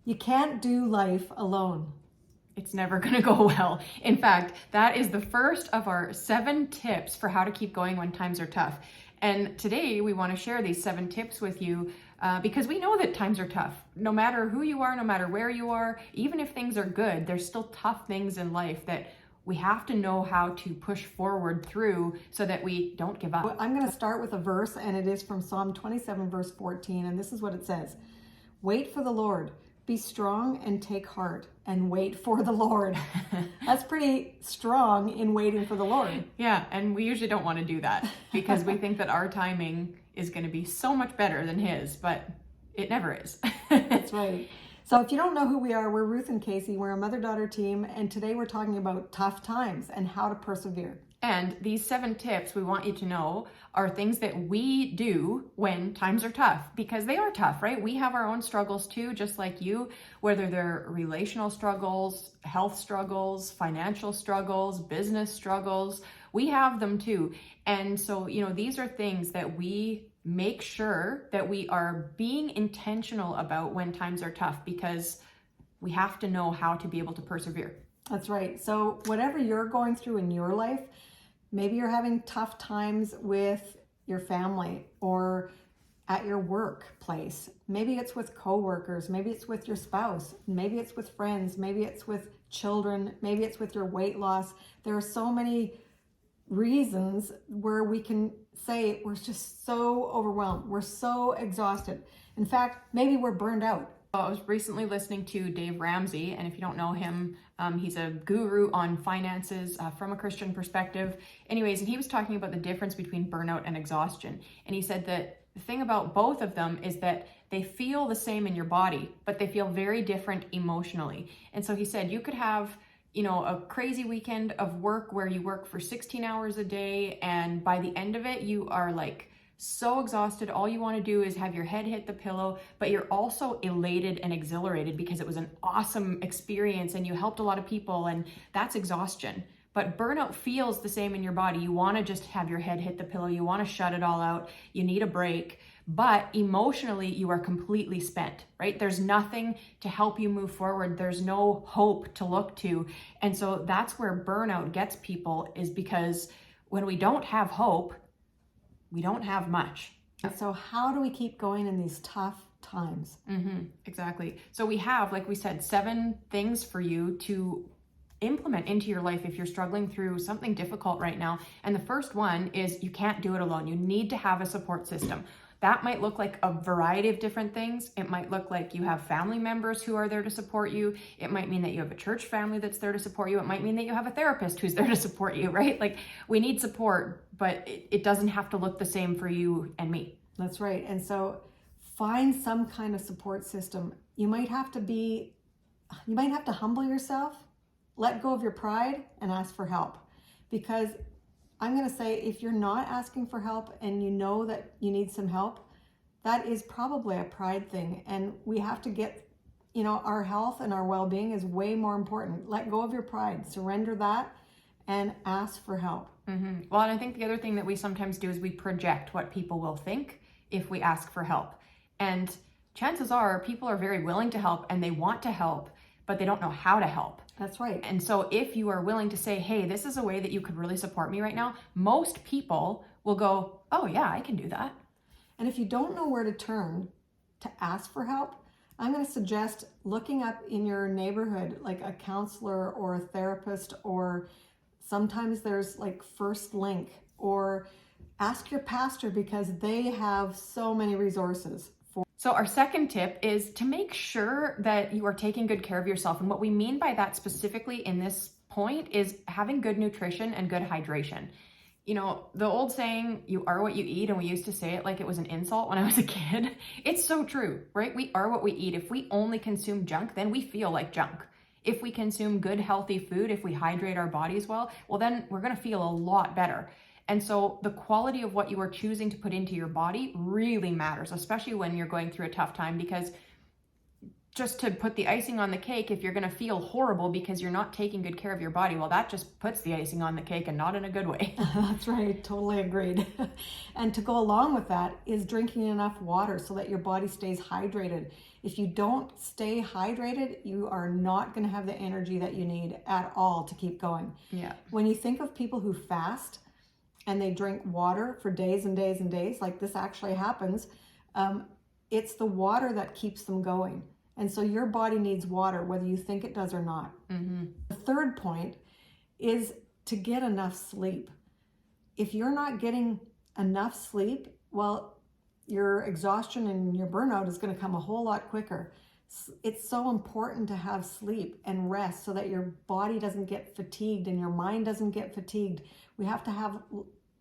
You can't do life alone. It's never going to go well. In fact, that is the first of our 7 tips for how to keep going when times are tough. And today we want to share these 7 tips with you because we know that times are tough. No matter who you are, no matter where you are, even if things are good, there's still tough things in life that we have to know how to push forward through so that we don't give up. I'm going to start with a verse, and it is from Psalm 27, verse 14. And this is what it says. Wait for the Lord. Be strong and take heart and wait for the Lord. That's pretty strong in waiting for the Lord. Yeah, and we usually don't want to do that because we think that our timing is going to be so much better than his, but it never is. That's right. So if you don't know who we are, we're Ruth and Casey. We're a mother-daughter team, and today we're talking about tough times and how to persevere. And these 7 tips we want you to know are things that we do when times are tough, because they are tough, right? We have our own struggles too, just like you, whether they're relational struggles, health struggles, financial struggles, business struggles. We have them too. And so, these are things that we make sure that we are being intentional about when times are tough, because we have to know how to be able to persevere. That's right. So whatever you're going through in your life, maybe you're having tough times with your family or at your workplace. Maybe it's with coworkers. Maybe it's with your spouse. Maybe it's with friends. Maybe it's with children. Maybe it's with your weight loss. There are so many reasons where we can say we're just so overwhelmed. We're so exhausted. In fact, maybe we're burned out. I was recently listening to Dave Ramsey, and if you don't know him, he's a guru on finances from a Christian perspective. Anyways, and he was talking about the difference between burnout and exhaustion. And he said that the thing about both of them is that they feel the same in your body, but they feel very different emotionally. And so he said you could have a crazy weekend of work where you work for 16 hours a day, and by the end of it, you are like so exhausted. All you want to do is have your head hit the pillow, but you're also elated and exhilarated because it was an awesome experience and you helped a lot of people, and that's exhaustion. But burnout feels the same in your body. You want to just have your head hit the pillow. You want to shut it all out. You need a break. But emotionally, you are completely spent, right? There's nothing to help you move forward. There's no hope to look to. And so that's where burnout gets people, is because when we don't have hope, we don't have much. So how do we keep going in these tough times? Exactly. So we have, like we said, 7 things for you to implement into your life if you're struggling through something difficult right now. And the first one is you can't do it alone. You need to have a support system. That might look like a variety of different things. It might look like you have family members who are there to support you. It might mean that you have a church family that's there to support you. It might mean that you have a therapist who's there to support you, right? Like, we need support, but it doesn't have to look the same for you and me. That's right. And so find some kind of support system. You might have to humble yourself, let go of your pride, and ask for help. Because I'm going to say, if you're not asking for help and you know that you need some help, that is probably a pride thing. And we have to get, our health and our well-being is way more important. Let go of your pride, surrender that, and ask for help. Well, and I think the other thing that we sometimes do is we project what people will think if we ask for help. And chances are people are very willing to help and they want to help, but they don't know how to help. That's right. And so if you are willing to say, hey, this is a way that you could really support me right now, most people will go, oh yeah, I can do that. And if you don't know where to turn to ask for help, I'm going to suggest looking up in your neighborhood, like a counselor or a therapist, or sometimes there's like First Link, or ask your pastor, because they have so many resources. So our second tip is to make sure that you are taking good care of yourself. And what we mean by that specifically in this point is having good nutrition and good hydration. The old saying, you are what you eat, and we used to say it like it was an insult when I was a kid. It's so true, right? We are what we eat. If we only consume junk, then we feel like junk. If we consume good, healthy food, if we hydrate our bodies well, then we're going to feel a lot better. And so the quality of what you are choosing to put into your body really matters, especially when you're going through a tough time, because just to put the icing on the cake, if you're going to feel horrible because you're not taking good care of your body, well, that just puts the icing on the cake and not in a good way. That's right. Totally agreed. And to go along with that is drinking enough water so that your body stays hydrated. If you don't stay hydrated, you are not going to have the energy that you need at all to keep going. Yeah. When you think of people who fast and they drink water for days and days and days, like this actually happens, it's the water that keeps them going. And so your body needs water, whether you think it does or not. Mm-hmm. The third point is to get enough sleep. If you're not getting enough sleep, well, your exhaustion and your burnout is going to come a whole lot quicker. It's so important to have sleep and rest so that your body doesn't get fatigued and your mind doesn't get fatigued. We have to have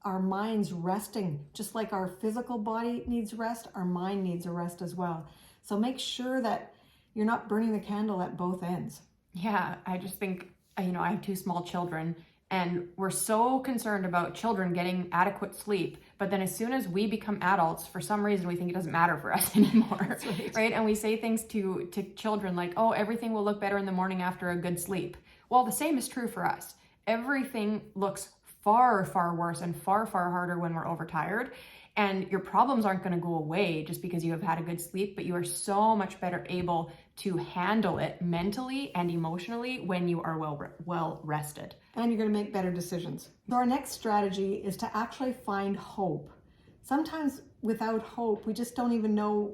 our minds resting. Just like our physical body needs rest, our mind needs a rest as well. So make sure that you're not burning the candle at both ends. Yeah, I just think, I have 2 small children, and we're so concerned about children getting adequate sleep. But then as soon as we become adults, for some reason, we think it doesn't matter for us anymore. Right? And we say things to children like, oh, everything will look better in the morning after a good sleep. Well, the same is true for us. Everything looks far, far worse and far, far harder when we're overtired. And your problems aren't going to go away just because you have had a good sleep, but you are so much better able to handle it mentally and emotionally when you are well rested. And you're going to make better decisions. So our next strategy is to actually find hope. Sometimes without hope, we just don't even know,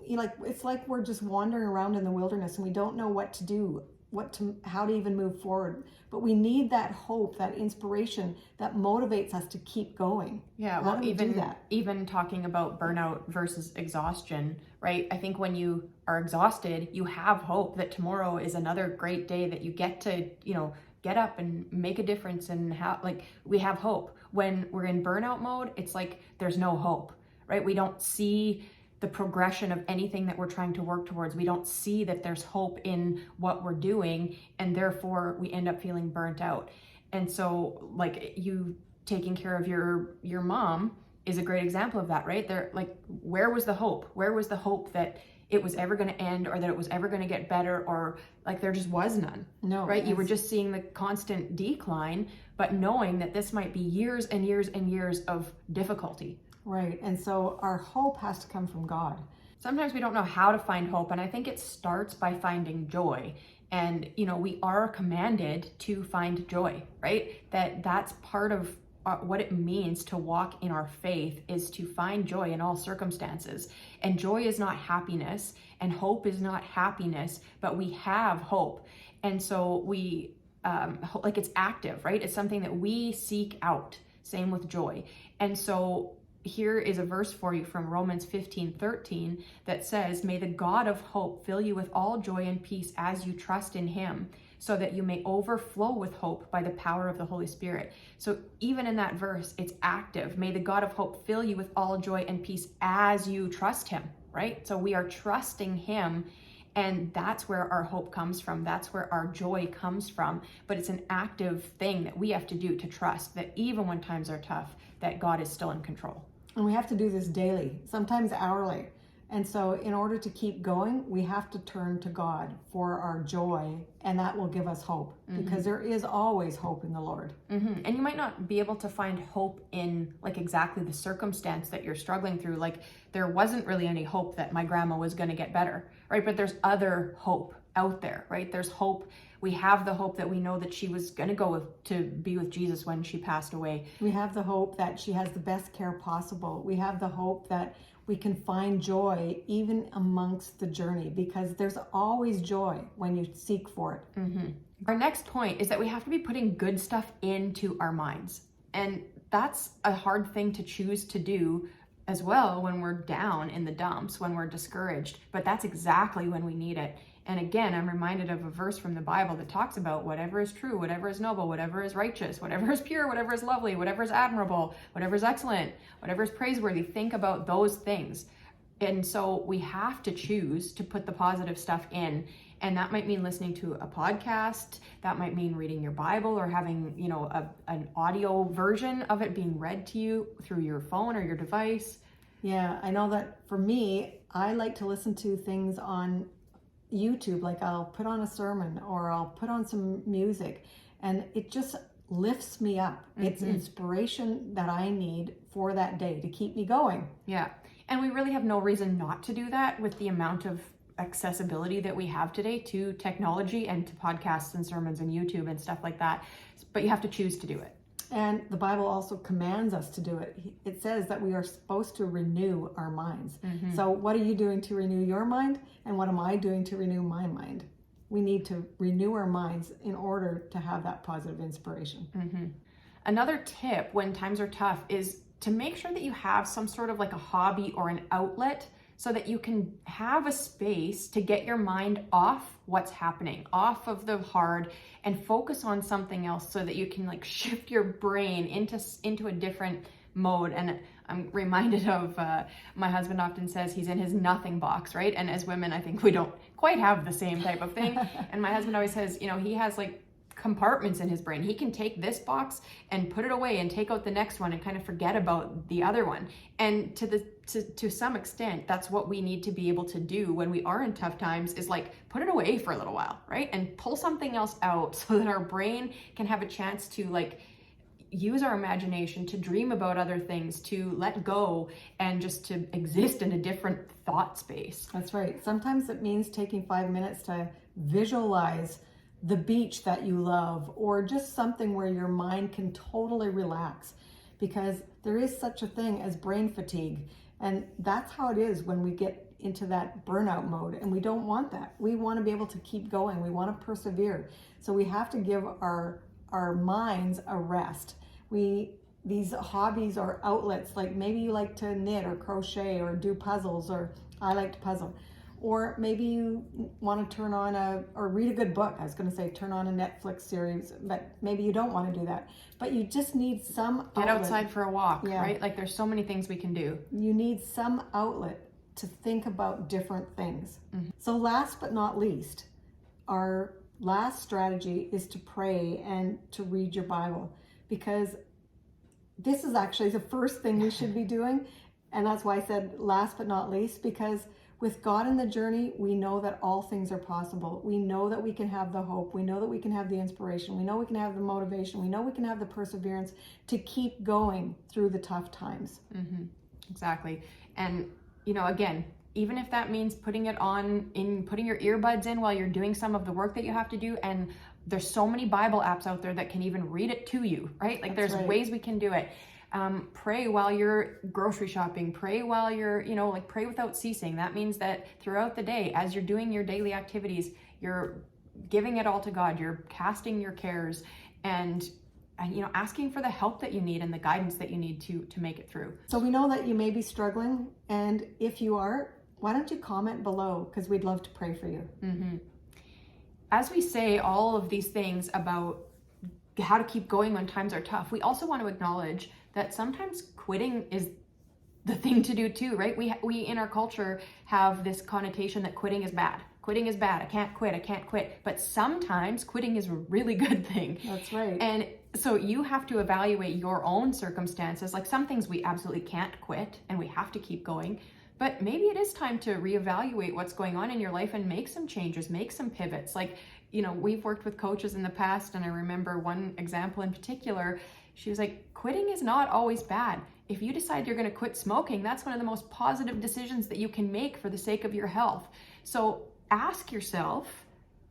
it's like we're just wandering around in the wilderness and we don't know what to do, how to even move forward. But we need that hope, that inspiration that motivates us to keep going. Yeah, how do we do that? Even talking about burnout versus exhaustion, right? I think when you are exhausted, you have hope that tomorrow is another great day that you get to, get up and make a difference, and we have hope. When we're in burnout mode, it's like there's no hope, right? We don't see the progression of anything that we're trying to work towards. We don't see that there's hope in what we're doing, and therefore we end up feeling burnt out. And so you taking care of your mom is a great example of that, right? Where was the hope? Where was the hope that it was ever going to end, or that it was ever going to get better, or there just was none? No. Right? You were just seeing the constant decline, but knowing that this might be years and years and years of difficulty. Right. And so our hope has to come from God. Sometimes we don't know how to find hope, and I think it starts by finding joy. And, we are commanded to find joy, right? That's part of what it means to walk in our faith, is to find joy in all circumstances. And joy is not happiness, and hope is not happiness, but we have hope. And so we, it's active, right? It's something that we seek out. Same with joy. And so here is a verse for you from Romans 15:13 that says, "May the God of hope fill you with all joy and peace as you trust in him, so that you may overflow with hope by the power of the Holy Spirit." So even in that verse, it's active. May the God of hope fill you with all joy and peace as you trust him, right? So we are trusting him, and that's where our hope comes from. That's where our joy comes from. But it's an active thing that we have to do, to trust that even when times are tough, that God is still in control. And we have to do this daily, sometimes hourly. And so in order to keep going, we have to turn to God for our joy, and that will give us hope, because there is always hope in the Lord. Mm-hmm. And you might not be able to find hope in exactly the circumstance that you're struggling through. There wasn't really any hope that my grandma was going to get better, right? But there's other hope out there, right? There's hope. We have the hope that we know that she was going to go to be with Jesus when she passed away. We have the hope that she has the best care possible. We have the hope that we can find joy even amongst the journey, because there's always joy when you seek for it. Mm-hmm. Our next point is that we have to be putting good stuff into our minds. And that's a hard thing to choose to do as well when we're down in the dumps, when we're discouraged. But that's exactly when we need it. And again, I'm reminded of a verse from the Bible that talks about whatever is true, whatever is noble, whatever is righteous, whatever is pure, whatever is lovely, whatever is admirable, whatever is excellent, whatever is praiseworthy. Think about those things. And so we have to choose to put the positive stuff in. And that might mean listening to a podcast. That might mean reading your Bible, or having, an audio version of it being read to you through your phone or your device. Yeah, I know that for me, I like to listen to things on YouTube, like I'll put on a sermon or I'll put on some music, and it just lifts me up. It's inspiration that I need for that day to keep me going. Yeah. And we really have no reason not to do that with the amount of accessibility that we have today to technology and to podcasts and sermons and YouTube and stuff like that. But you have to choose to do it. And the Bible also commands us to do it. It says that we are supposed to renew our minds. So what are you doing to renew your mind? And what am I doing to renew my mind? We need to renew our minds in order to have that positive inspiration. Another tip when times are tough is to make sure that you have some sort of like a hobby or an outlet so that you can have a space to get your mind off what's happening, off of the hard, and focus on something else so that you can like shift your brain into a different mode. And I'm reminded of my husband often says he's in his nothing box, right? And as women, I think we don't quite have the same type of thing. And my husband always says, you know, he has like compartments in his brain. He can take this box and put it away and take out the next one and kind of forget about the other one. And to some extent, that's what we need to be able to do when we are in tough times, is like put it away for a little while, right? And pull something else out so that our brain can have a chance to like use our imagination, to dream about other things, to let go, and just to exist in a different thought space. That's right. Sometimes it means taking 5 minutes to visualize the beach that you love, or just something where your mind can totally relax, because there is such a thing as brain fatigue. And that's how it is when we get into that burnout mode, and we don't want that. We want to be able to keep going. We want to persevere. So we have to give our minds a rest. These hobbies or outlets, like maybe you like to knit or crochet or do puzzles, or I like to puzzle. Or maybe you want to turn on or read a good book. I was going to say turn on a Netflix series, but maybe you don't want to do that. But you just need some outlet. Get outside for a walk, right? Like there's so many things we can do. You need some outlet to think about different things. So last but not least, our last strategy is to pray and to read your Bible, because this is actually the first thing we should be doing. And that's why I said last but not least, because with God in the journey, we know that all things are possible. We know that we can have the hope. We know that we can have the inspiration. We know we can have the motivation. We know we can have the perseverance to keep going through the tough times. Exactly. And, you know, again, even if that means putting your earbuds in while you're doing some of the work that you have to do, and there's so many Bible apps out there that can even read it to you, right? Like there's ways we can do it. Pray while you're grocery shopping, pray while you're, like pray without ceasing. That means that throughout the day, as you're doing your daily activities, you're giving it all to God, you're casting your cares, and asking for the help that you need and the guidance that you need to make it through. So we know that you may be struggling, and if you are, why don't you comment below, because we'd love to pray for you. As we say all of these things about how to keep going when times are tough, we also want to acknowledge that sometimes quitting is the thing to do too, right? We in our culture have this connotation that quitting is bad. Quitting is bad. I can't quit. But sometimes quitting is a really good thing. That's right. And so you have to evaluate your own circumstances. Like some things we absolutely can't quit and we have to keep going. But maybe it is time to reevaluate what's going on in your life and make some changes, make some pivots. Like, we've worked with coaches in the past, and I remember one example in particular. She was like, quitting is not always bad. If you decide you're going to quit smoking, that's one of the most positive decisions that you can make for the sake of your health. So ask yourself,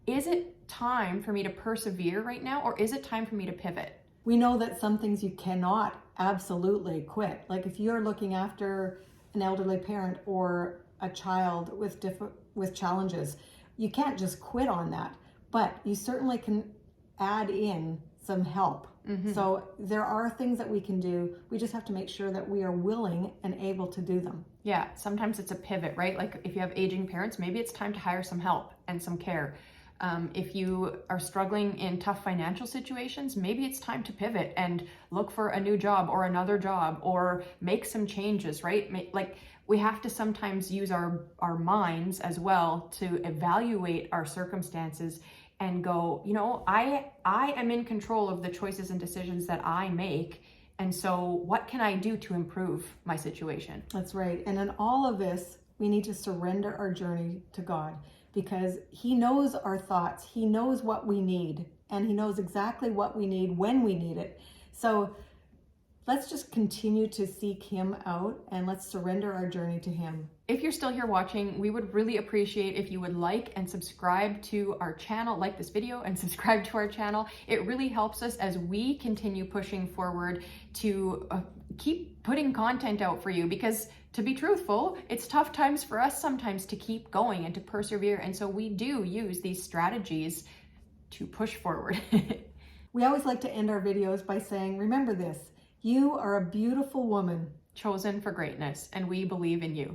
is it time for me to persevere right now, or is it time for me to pivot? We know that some things you cannot absolutely quit. Like if you're looking after an elderly parent or a child with challenges, you can't just quit on that, but you certainly can add in some help. So there are things that we can do. We just have to make sure that we are willing and able to do them. Yeah, sometimes it's a pivot, right? Like if you have aging parents, maybe it's time to hire some help and some care. If you are struggling in tough financial situations, maybe it's time to pivot and look for a new job or another job, or make some changes, right? Like we have to sometimes use our minds as well to evaluate our circumstances and go, I am in control of the choices and decisions that I make. And so what can I do to improve my situation? That's right. And in all of this, we need to surrender our journey to God. because he knows our thoughts. He knows what we need, and he knows exactly what we need when we need it. So let's just continue to seek him out, and let's surrender our journey to him. If you're still here watching, we would really appreciate if you would like and subscribe to our channel, like this video and subscribe to our channel. It really helps us as we continue pushing forward to keep putting content out for you, because to be truthful, it's tough times for us sometimes to keep going and to persevere. And so we do use these strategies to push forward. We always like to end our videos by saying, remember this, you are a beautiful woman. Chosen for greatness, and we believe in you.